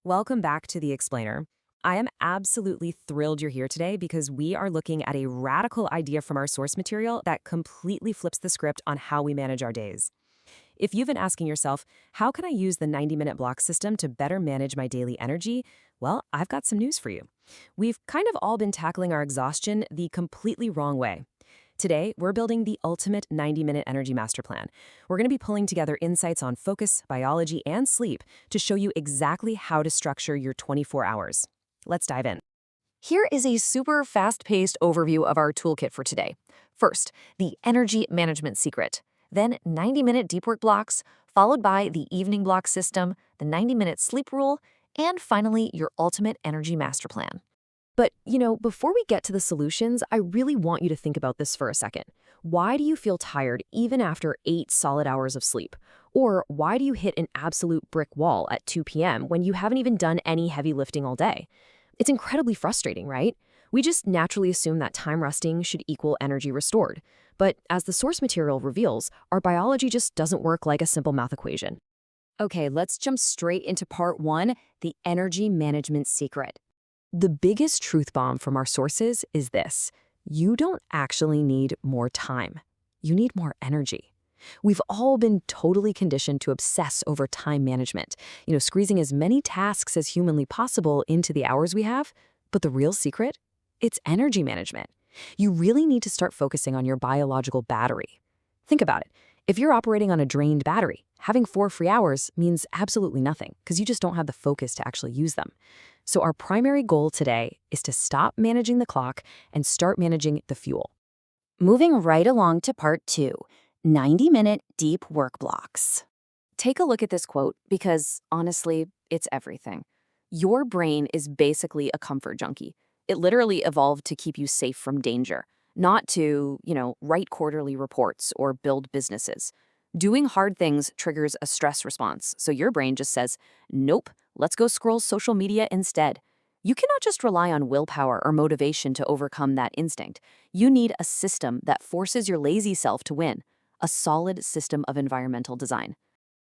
Welcome back to The Explainer. I am absolutely thrilled you're here today because we are looking at a radical idea from our source material that completely flips the script on how we manage our days. If you've been asking yourself, how can I use the 90-minute block system to better manage my daily energy? Well, I've got some news for you. We've kind of all been tackling our exhaustion the completely wrong way. Today, we're building the ultimate 90-minute energy master plan. We're going to be pulling together insights on focus, biology, and sleep to show you exactly how to structure your 24 hours. Let's dive in. Here is a super fast-paced overview of our toolkit for today. First, the energy management secret. Then 90-minute deep work blocks, followed by the evening block system, the 90-minute sleep rule, and finally, your ultimate energy master plan. But, before we get to the solutions, I really want you to think about this for a second. Why do you feel tired even after 8 solid hours of sleep? Or why do you hit an absolute brick wall at 2 p.m. when you haven't even done any heavy lifting all day? It's incredibly frustrating, right? We just naturally assume that time resting should equal energy restored. But as the source material reveals, our biology just doesn't work like a simple math equation. Okay, let's jump straight into part 1, the energy management secret. The biggest truth bomb from our sources is this: you don't actually need more time. You need more energy. We've all been totally conditioned to obsess over time management, squeezing as many tasks as humanly possible into the hours we have. But the real secret? It's energy management. You really need to start focusing on your biological battery. Think about it. If you're operating on a drained battery, having 4 free hours means absolutely nothing because you just don't have the focus to actually use them. So our primary goal today is to stop managing the clock and start managing the fuel. Moving right along to part 2, 90-minute deep work blocks. Take a look at this quote because, honestly, it's everything. Your brain is basically a comfort junkie. It literally evolved to keep you safe from danger, not to, write quarterly reports or build businesses. Doing hard things triggers a stress response, so your brain just says, nope, let's go scroll social media instead. You cannot just rely on willpower or motivation to overcome that instinct. You need a system that forces your lazy self to win, a solid system of environmental design.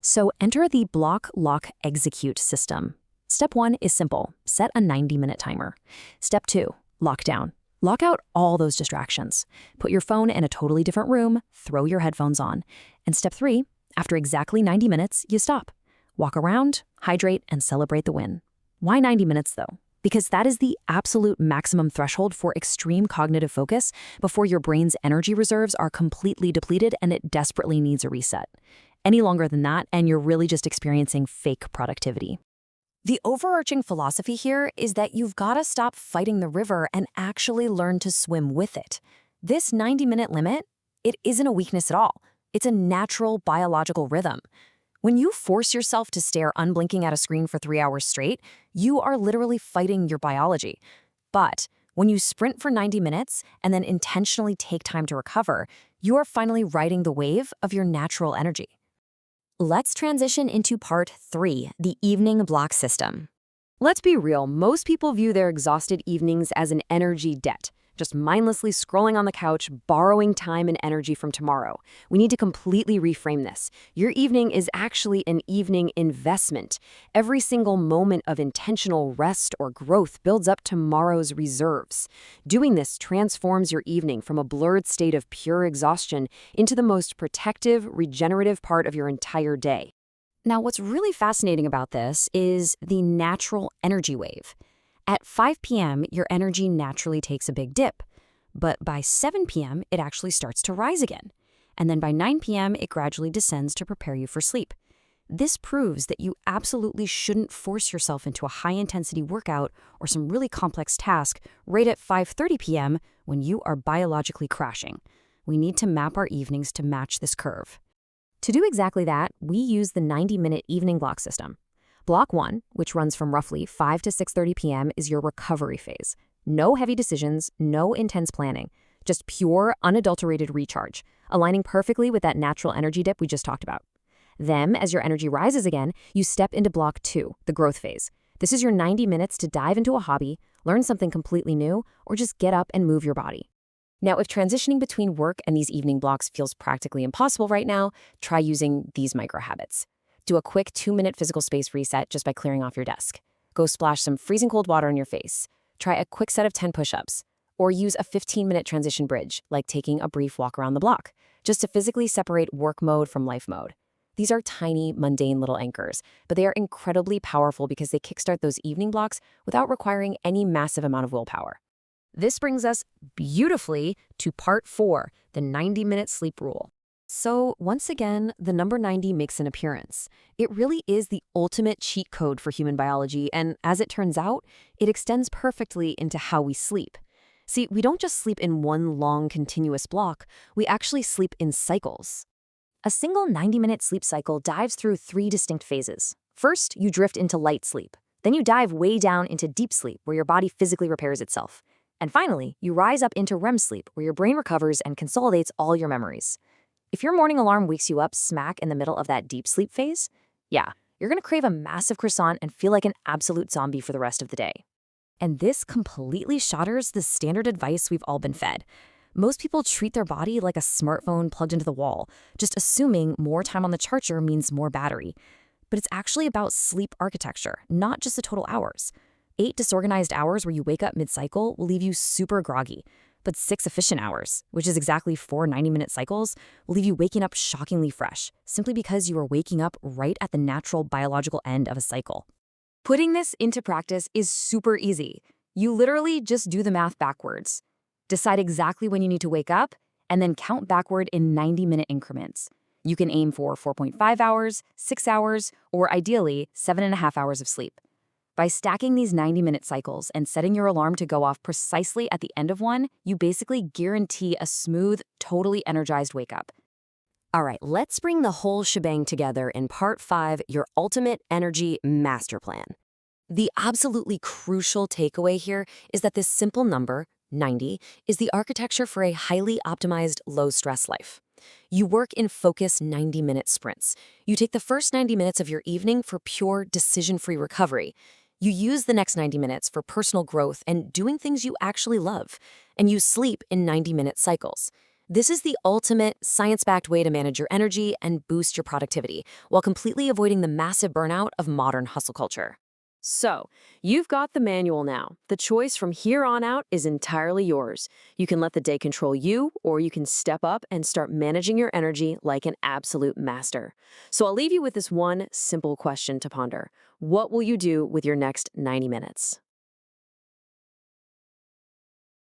So enter the block, lock, execute system. Step 1 is simple. Set a 90-minute timer. Step 2, lockdown. Lock out all those distractions. Put your phone in a totally different room, throw your headphones on. And step 3, after exactly 90 minutes, you stop. Walk around, hydrate, and celebrate the win. Why 90 minutes though? Because that is the absolute maximum threshold for extreme cognitive focus before your brain's energy reserves are completely depleted and it desperately needs a reset. Any longer than that, and you're really just experiencing fake productivity. The overarching philosophy here is that you've got to stop fighting the river and actually learn to swim with it. This 90-minute limit, it isn't a weakness at all. It's a natural biological rhythm. When you force yourself to stare unblinking at a screen for 3 hours straight, you are literally fighting your biology. But when you sprint for 90 minutes and then intentionally take time to recover, you are finally riding the wave of your natural energy. Let's transition into part 3, the evening block system. Let's be real, most people view their exhausted evenings as an energy debt, just mindlessly scrolling on the couch, borrowing time and energy from tomorrow. We need to completely reframe this. Your evening is actually an evening investment. Every single moment of intentional rest or growth builds up tomorrow's reserves. Doing this transforms your evening from a blurred state of pure exhaustion into the most protective, regenerative part of your entire day. Now, what's really fascinating about this is the natural energy wave. At 5 p.m., your energy naturally takes a big dip, but by 7 p.m., it actually starts to rise again. And then by 9 p.m., it gradually descends to prepare you for sleep. This proves that you absolutely shouldn't force yourself into a high-intensity workout or some really complex task right at 5:30 p.m. when you are biologically crashing. We need to map our evenings to match this curve. To do exactly that, we use the 90-minute evening block system. Block 1, which runs from roughly 5 to 6:30 p.m., is your recovery phase. No heavy decisions, no intense planning, just pure, unadulterated recharge, aligning perfectly with that natural energy dip we just talked about. Then, as your energy rises again, you step into Block 2, the growth phase. This is your 90 minutes to dive into a hobby, learn something completely new, or just get up and move your body. Now, if transitioning between work and these evening blocks feels practically impossible right now, try using these micro habits. Do a quick 2-minute physical space reset just by clearing off your desk. Go splash some freezing cold water on your face. Try a quick set of 10 push-ups. Or use a 15-minute transition bridge, like taking a brief walk around the block, just to physically separate work mode from life mode. These are tiny, mundane little anchors, but they are incredibly powerful because they kickstart those evening blocks without requiring any massive amount of willpower. This brings us beautifully to part 4, the 90-minute sleep rule. So once again, the number 90 makes an appearance. It really is the ultimate cheat code for human biology, and as it turns out, it extends perfectly into how we sleep. See, we don't just sleep in one long, continuous block, we actually sleep in cycles. A single 90-minute sleep cycle dives through 3 distinct phases. First, you drift into light sleep. Then you dive way down into deep sleep, where your body physically repairs itself. And finally, you rise up into REM sleep, where your brain recovers and consolidates all your memories. If your morning alarm wakes you up smack in the middle of that deep sleep phase, yeah, you're gonna crave a massive croissant and feel like an absolute zombie for the rest of the day. And this completely shatters the standard advice we've all been fed. Most people treat their body like a smartphone plugged into the wall, just assuming more time on the charger means more battery. But it's actually about sleep architecture, not just the total hours. 8 disorganized hours where you wake up mid-cycle will leave you super groggy. But 6 efficient hours, which is exactly 4 90-minute cycles, will leave you waking up shockingly fresh, simply because you are waking up right at the natural biological end of a cycle. Putting this into practice is super easy. You literally just do the math backwards. Decide exactly when you need to wake up, and then count backward in 90-minute increments. You can aim for 4.5 hours, 6 hours, or ideally 7.5 hours of sleep. By stacking these 90-minute cycles and setting your alarm to go off precisely at the end of one, you basically guarantee a smooth, totally energized wake-up. All right, let's bring the whole shebang together in part 5, your ultimate energy master plan. The absolutely crucial takeaway here is that this simple number, 90, is the architecture for a highly optimized low-stress life. You work in focused 90-minute sprints. You take the first 90 minutes of your evening for pure decision-free recovery. You use the next 90 minutes for personal growth and doing things you actually love. And you sleep in 90-minute cycles. This is the ultimate science-backed way to manage your energy and boost your productivity while completely avoiding the massive burnout of modern hustle culture. So, you've got the manual now. The choice from here on out is entirely yours. You can let the day control you, or you can step up and start managing your energy like an absolute master. So I'll leave you with this one simple question to ponder. What will you do with your next 90 minutes?